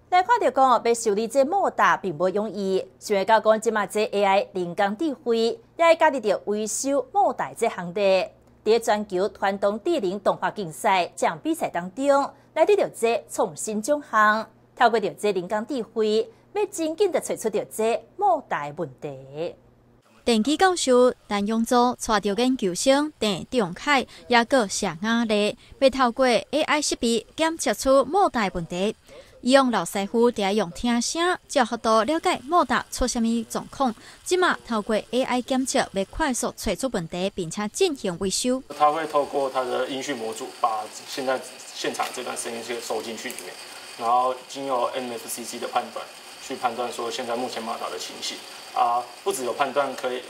来看到讲要修理这莫达并不容易，想要讲即马这 AI 人工智慧，也会加入到维修莫达这行列。在全球传统智能动画竞赛这项比赛当中，来得到这创新奖项，透过到这人工智慧，要真紧的找出到这莫达问题。电机教授陈永祖带着研究生郑仲凯也个谢雅丽，要透过 AI 识别检测出莫达问题。以往老师傅伫用听声，才有法度了解莫达出什么状况。即马透过 AI 检测，要快速找出问题，并且进行维修。它会透过它的音讯模组，把现场这段声音先收进去里面，然后经由 MFCC 的判断，去判断说现在目前马达的情形啊，不只有判断可以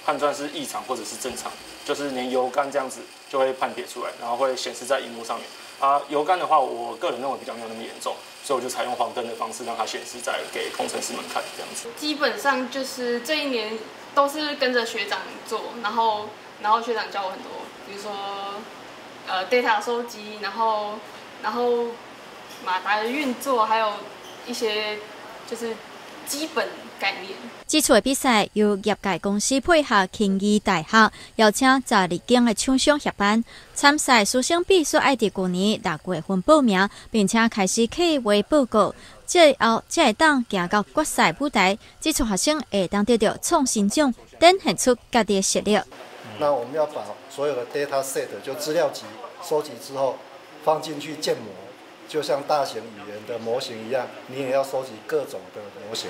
判断是异常或者是正常，就是连油杆这样子就会判别出来，然后会显示在荧幕上面。油杆的话，我个人认为比较没有那么严重，所以我就采用黄灯的方式让它显示在给工程师们看这样子。基本上就是这一年都是跟着学长做，然后学长教我很多，比如说data 收集，然后马达的运作，还有一些就是基本概念。这次的比赛由业界公司配合庆义大学，邀请12间的厂商协办。参赛师生必须爱伫去年6月份报名，并且开始企划报告，之后才会当行到决赛舞台。这次学生会当得到创新奖，展现出家己的实力。那我们要把所有的 data set 就资料集收集之后，放进去建模。就像大型语言的模型一样，你也要收集各种的模型。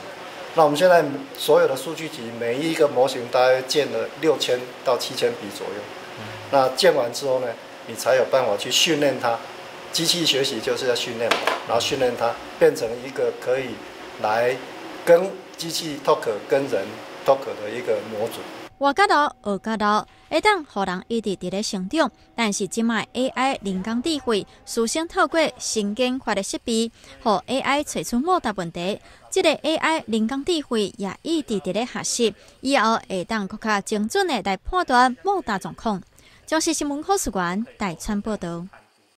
那我们现在所有的数据集，每一个模型大概建了6000到7000笔左右。那建完之后呢，你才有办法去训练它。机器学习就是要训练嘛，然后训练它变成一个可以来跟机器 talk、跟人 talk 的一个模组。活角度、学角度，会当互人一直伫咧成长。但是即卖 AI 人工智慧，事先透过新研发的设备，互 AI 找出莫达问题。这个 AI 人工智慧也一直伫咧学习，以后会当更加精准的来判断莫达状况。中视新闻考试馆台川报道。